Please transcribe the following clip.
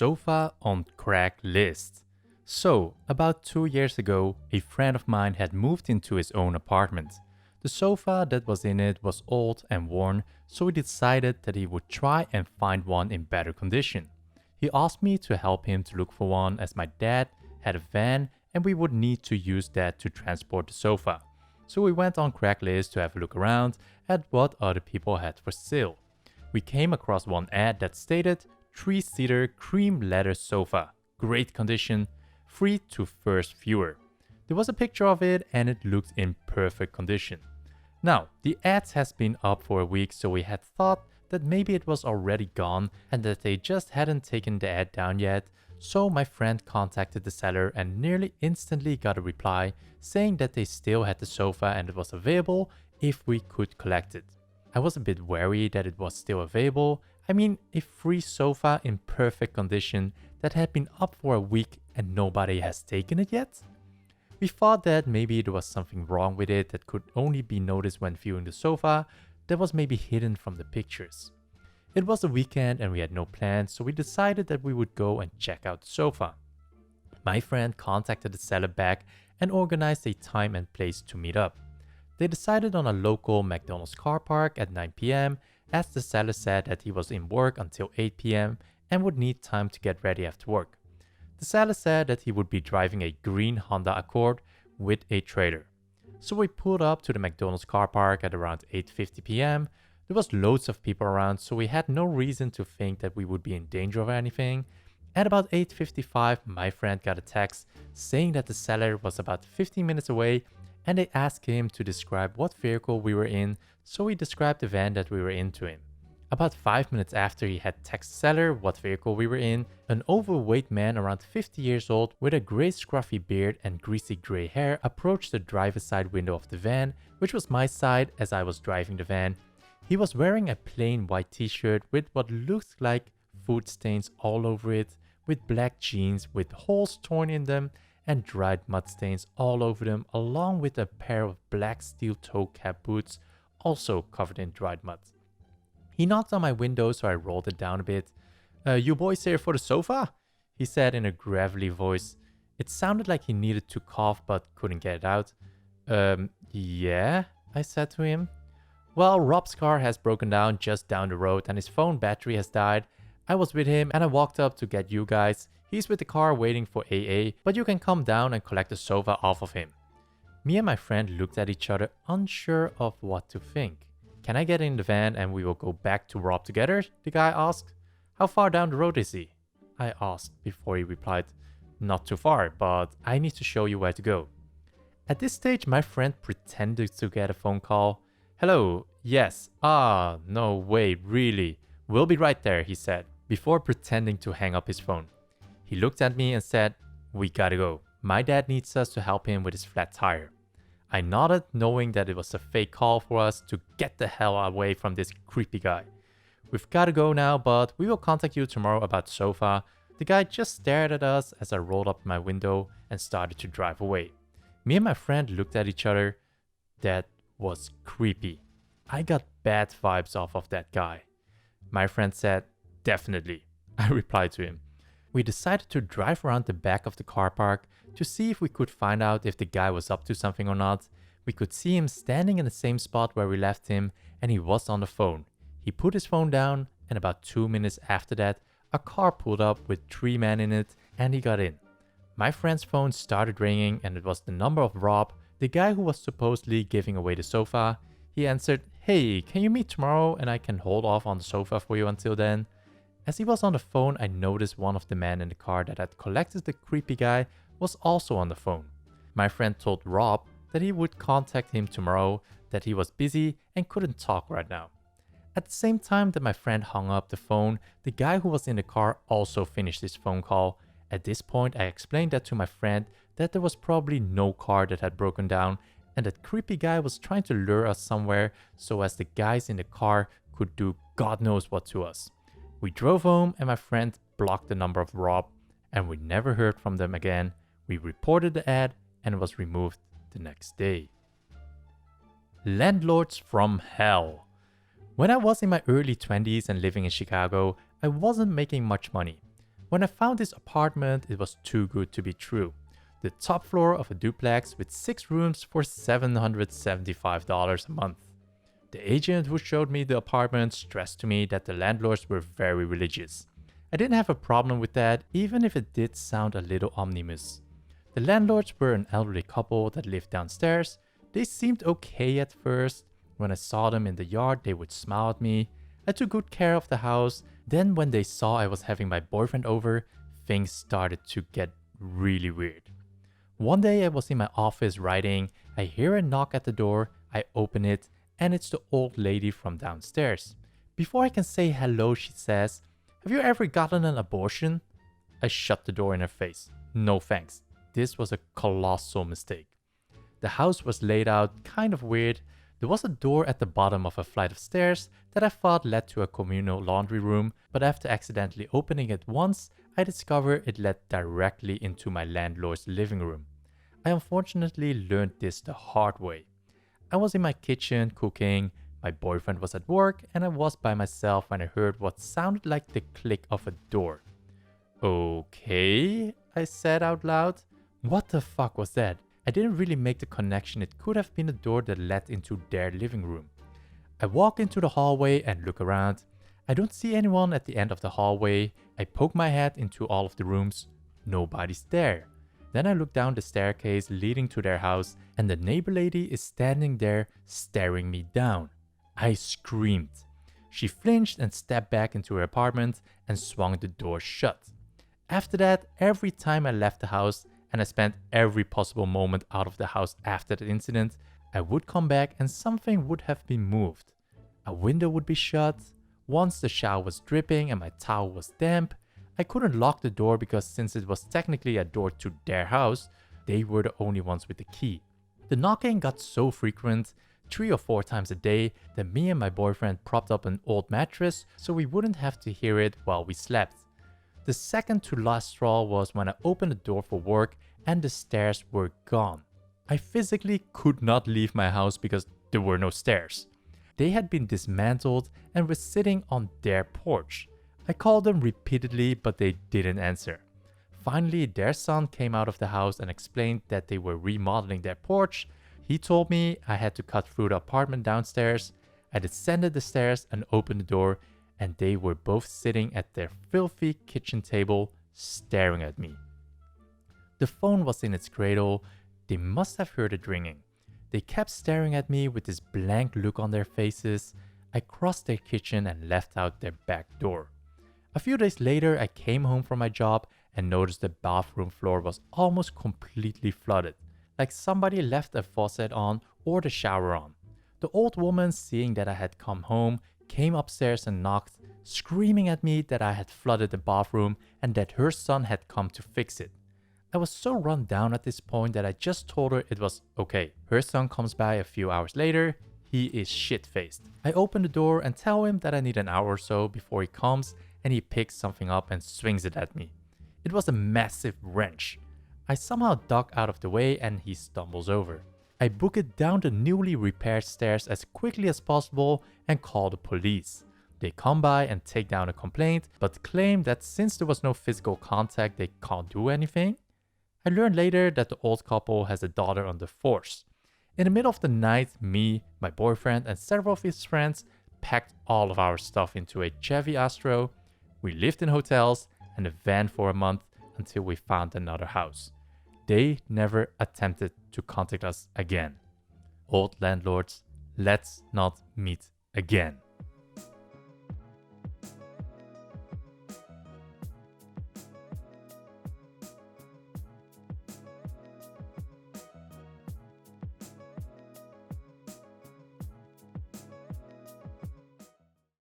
sofa on Craigslists. So, about 2 years ago, a friend of mine had moved into his own apartment. The sofa that was in it was old and worn, so he decided that he would try and find one in better condition. He asked me to help him to look for one as my dad had a van and we would need to use that to transport the sofa. So we went on Craigslist to have a look around at what other people had for sale. We came across one ad that stated 3-seater cream leather sofa, great condition, free to first viewer. There was a picture of it and it looked in perfect condition. Now, the ad has been up for a week, so we had thought that maybe it was already gone and that they just hadn't taken the ad down yet. So my friend contacted the seller and nearly instantly got a reply saying that they still had the sofa and it was available if we could collect it. I was a bit wary that it was still available. I mean, a free sofa in perfect condition that had been up for a week and nobody has taken it yet? We thought that maybe there was something wrong with it that could only be noticed when viewing the sofa that was maybe hidden from the pictures. It was a weekend and we had no plans, so we decided that we would go and check out the sofa. My friend contacted the seller back and organized a time and place to meet up. They decided on a local McDonald's car park at 9 p.m. as the seller said that he was in work until 8 p.m. and would need time to get ready after work. The seller said that he would be driving a green Honda Accord with a trailer. So we pulled up to the McDonald's car park at around 8:50 p.m. There was loads of people around, so we had no reason to think that we would be in danger of anything. At about 8:55, my friend got a text saying that the seller was about 15 minutes away and they asked him to describe what vehicle we were in, so he described the van that we were in to him. About 5 minutes after he had texted the seller what vehicle we were in, an overweight man around 50 years old with a grey scruffy beard and greasy grey hair approached the driver's side window of the van, which was my side as I was driving the van. He was wearing a plain white t-shirt with what looked like food stains all over it, with black jeans with holes torn in them and dried mud stains all over them, along with a pair of black steel toe cap boots also covered in dried mud. He knocked on my window, so I rolled it down a bit. You boys here for the sofa? He said in a gravelly voice. It sounded like he needed to cough but couldn't get it out. Yeah, I said to him. Well, Rob's car has broken down just down the road and his phone battery has died. I was with him and I walked up to get you guys. He's with the car waiting for AA, but you can come down and collect the sofa off of him. Me and my friend looked at each other, unsure of what to think. Can I get in the van and we will go back to Rob together? The guy asked. How far down the road is he? I asked before he replied, not too far, but I need to show you where to go. At this stage, my friend pretended to get a phone call. Hello, yes, no way, really. We'll be right there, he said, before pretending to hang up his phone. He looked at me and said, we gotta go. My dad needs us to help him with his flat tire. I nodded, knowing that it was a fake call for us to get the hell away from this creepy guy. We've gotta go now, but we will contact you tomorrow about the sofa. The guy just stared at us as I rolled up my window and started to drive away. Me and my friend looked at each other. That was creepy. I got bad vibes off of that guy. My friend said, definitely. I replied to him. We decided to drive around the back of the car park to see if we could find out if the guy was up to something or not. We could see him standing in the same spot where we left him and he was on the phone. He put his phone down and about 2 minutes after that, a car pulled up with 3 men in it and he got in. My friend's phone started ringing and it was the number of Rob, the guy who was supposedly giving away the sofa. He answered, hey, can you meet tomorrow and I can hold off on the sofa for you until then? As he was on the phone, I noticed one of the men in the car that had collected the creepy guy was also on the phone. My friend told Rob that he would contact him tomorrow, that he was busy and couldn't talk right now. At the same time that my friend hung up the phone, the guy who was in the car also finished his phone call. At this point, I explained that to my friend that there was probably no car that had broken down and that creepy guy was trying to lure us somewhere so as the guys in the car could do God knows what to us. We drove home and my friend blocked the number of Rob and we never heard from them again. We reported the ad and it was removed the next day. Landlords from hell. When I was in my early 20s and living in Chicago, I wasn't making much money. When I found this apartment, it was too good to be true. The top floor of a duplex with 6 rooms for $775 a month. The agent who showed me the apartment stressed to me that the landlords were very religious. I didn't have a problem with that, even if it did sound a little ominous. The landlords were an elderly couple that lived downstairs. They seemed okay at first. When I saw them in the yard, they would smile at me. I took good care of the house. Then when they saw I was having my boyfriend over, things started to get really weird. One day I was in my office writing. I hear a knock at the door. I open it, and it's the old lady from downstairs. Before I can say hello, she says, "Have you ever gotten an abortion?" I shut the door in her face. No thanks. This was a colossal mistake. The house was laid out kind of weird. There was a door at the bottom of a flight of stairs that I thought led to a communal laundry room, but after accidentally opening it once, I discovered it led directly into my landlord's living room. I unfortunately learned this the hard way. I was in my kitchen cooking, my boyfriend was at work, and I was by myself when I heard what sounded like the click of a door. "Okay," I said out loud. What the fuck was that? I didn't really make the connection. It could have been a door that led into their living room. I walk into the hallway and look around. I don't see anyone at the end of the hallway. I poke my head into all of the rooms. Nobody's there. Then I look down the staircase leading to their house, and the neighbor lady is standing there staring me down. I screamed. She flinched and stepped back into her apartment and swung the door shut. After that, every time I left the house, and I spent every possible moment out of the house after the incident, I would come back and something would have been moved. A window would be shut. Once the shower was dripping and my towel was damp. I couldn't lock the door because since it was technically a door to their house, they were the only ones with the key. The knocking got so frequent, 3 or 4 times a day, that me and my boyfriend propped up an old mattress so we wouldn't have to hear it while we slept. The second to last straw was when I opened the door for work and the stairs were gone. I physically could not leave my house because there were no stairs. They had been dismantled and were sitting on their porch. I called them repeatedly, but they didn't answer. Finally, their son came out of the house and explained that they were remodeling their porch. He told me I had to cut through the apartment downstairs. I descended the stairs and opened the door, and they were both sitting at their filthy kitchen table, staring at me. The phone was in its cradle. They must have heard it ringing. They kept staring at me with this blank look on their faces. I crossed their kitchen and left out their back door. A few days later, I came home from my job and noticed the bathroom floor was almost completely flooded, like somebody left a faucet on or the shower on. The old woman, seeing that I had come home, came upstairs and knocked, screaming at me that I had flooded the bathroom and that her son had come to fix it. I was so run down at this point that I just told her it was okay. Her son comes by a few hours later. He is shit-faced. I open the door and tell him that I need an hour or so before he comes, and he picks something up and swings it at me. It was a massive wrench. I somehow duck out of the way and he stumbles over. I book it down the newly repaired stairs as quickly as possible and call the police. They come by and take down a complaint, but claim that since there was no physical contact, they can't do anything. I learned later that the old couple has a daughter on the force. In the middle of the night, me, my boyfriend, and several of his friends packed all of our stuff into a Chevy Astro. We lived in hotels and a van for a month until we found another house. They never attempted to contact us again. Old landlords, let's not meet again.